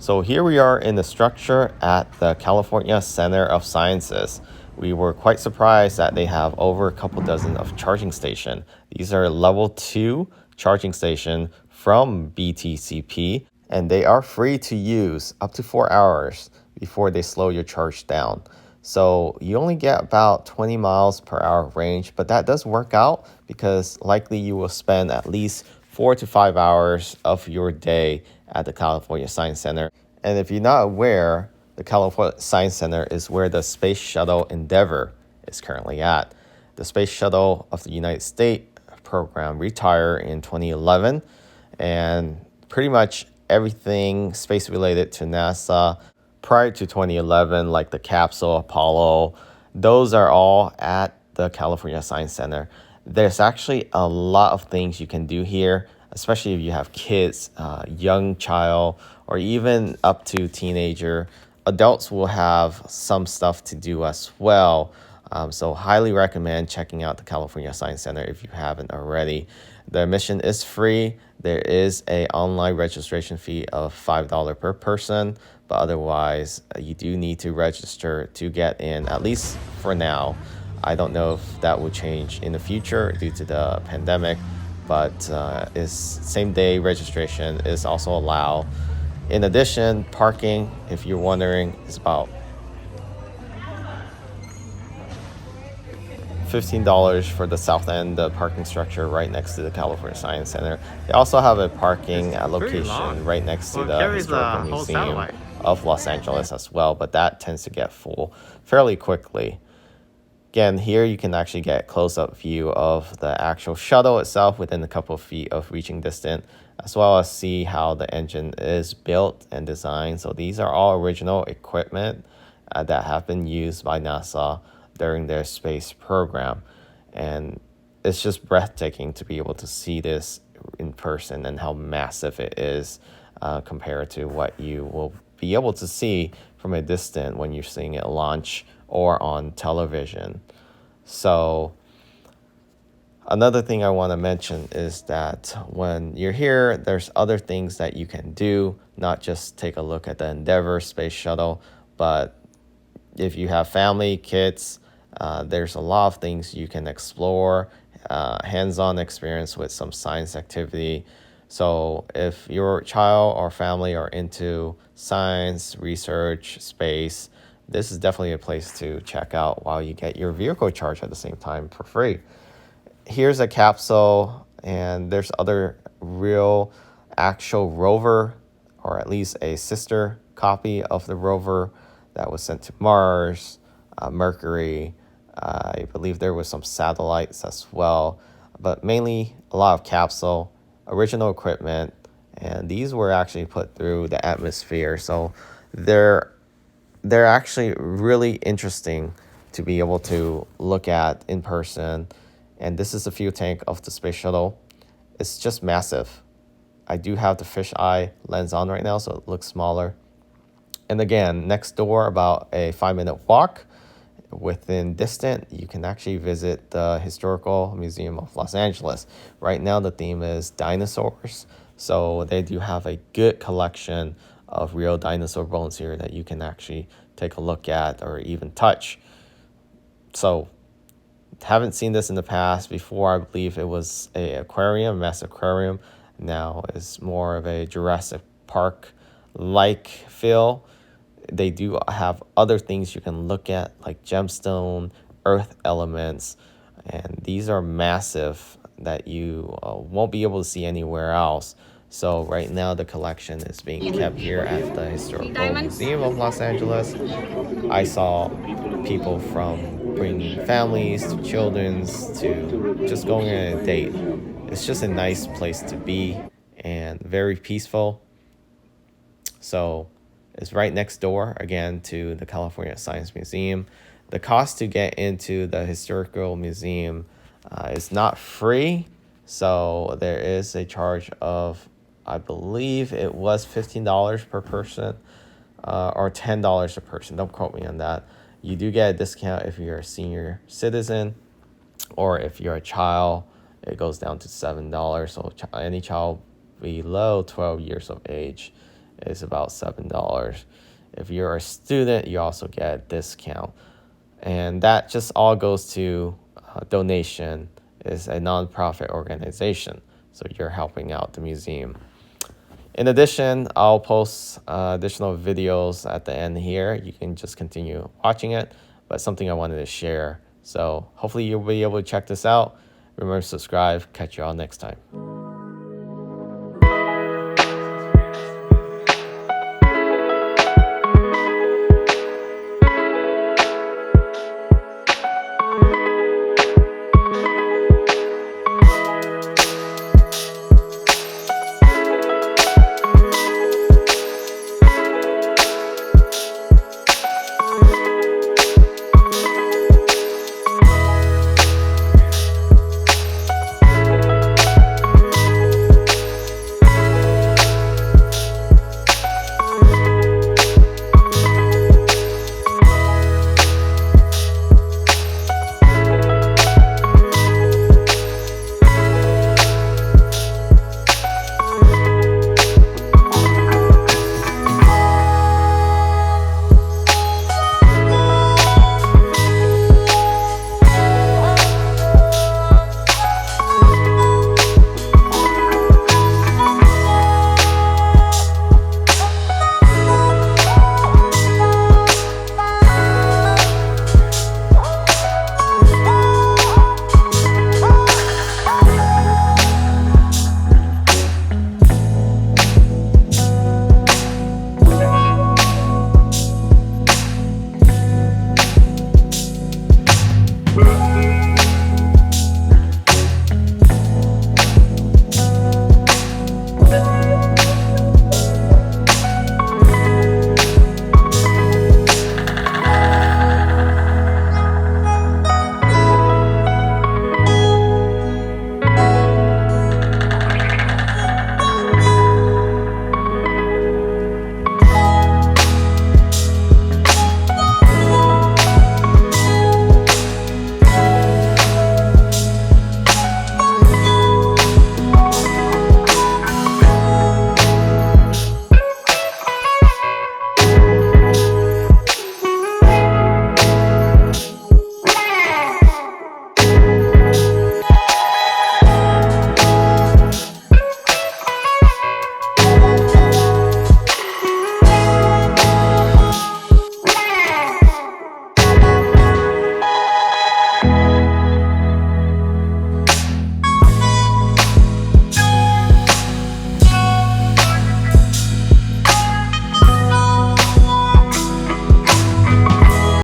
So here we are in the structure at the California Center of Sciences. We were quite surprised that they have over a couple dozen of charging station. These are level 2 charging station from BTCP, and they are free to use up to 4 hours before they slow your charge down. So you only get about 20 miles per hour range, but that does work out because likely you will spend at least 4 to 5 hours of your day at the California Science Center. And if you're not aware, the California Science Center is where the Space Shuttle Endeavour is currently at. The Space Shuttle of the United States program retired in 2011, and pretty much everything space related to NASA prior to 2011, like the capsule, Apollo, those are all at the California Science Center. There's actually a lot of things you can do here, especially if you have kids, young child, or even up to teenager. Adults will have some stuff to do as well. So highly recommend checking out the California Science Center if you haven't already. The admission is free. There is a online registration fee of $5 per person, but otherwise you do need to register to get in, at least for now. I don't know if that will change in the future due to the pandemic, but is same day registration is also allowed. In addition, parking, if you're wondering, is about $15 for the south end, the parking structure right next to the California Science Center. They also have a parking location right next to the Historical Museum of Los Angeles as well, but that tends to get full fairly quickly. Again, here you can actually get close-up view of the actual shuttle itself within a couple of feet of reaching distance, as well as see how the engine is built and designed. So these are all original equipment that have been used by NASA during their space program. And it's just breathtaking to be able to see this in person and how massive it is compared to what you will be able to see from a distance when you're seeing it launch or on television. So another thing I want to mention is that when you're here, there's other things that you can do, not just take a look at the Endeavour space shuttle, but if you have family, kids, there's a lot of things you can explore, hands-on experience with some science activity. So if your child or family are into science, research, space, this is definitely a place to check out while you get your vehicle charged at the same time for free. Here's a capsule, and there's other real actual rover, or at least a sister copy of the rover that was sent to Mars, Mercury. I believe there was some satellites as well, but mainly a lot of capsule, original equipment, and these were actually put through the atmosphere. So they're actually really interesting to be able to look at in person. And this is a fuel tank of the space shuttle. It's just massive. I do have the fisheye lens on right now, so it looks smaller. And again, next door, about a 5-minute walk within distant, you can actually visit the Historical Museum of Los Angeles. Right now, the theme is dinosaurs. So they do have a good collection of real dinosaur bones here that you can actually take a look at or even touch. So haven't seen this in the past. Before, I believe it was a aquarium, mass aquarium. Now it's more of a Jurassic Park like feel. They do have other things you can look at, like gemstone, earth elements, and these are massive that you won't be able to see anywhere else. So right now the collection is being kept here at the Historical Museum of Los Angeles. I saw people from bringing families to children's to just going on a date. It's just a nice place to be and very peaceful. So it's right next door, again, to the California Science Museum. The cost to get into the Historical Museum is not free. So there is a charge of, I believe it was $15 per person or $10 a person. Don't quote me on that. You do get a discount if you're a senior citizen, or if you're a child, it goes down to $7. So any child below 12 years of age is about $7. If you're a student, you also get a discount. And that just all goes to donation. Is a nonprofit organization, so you're helping out the museum. In addition, I'll post additional videos at the end here. You can just continue watching it, but something I wanted to share. So hopefully you'll be able to check this out. Remember to subscribe. Catch you all next time.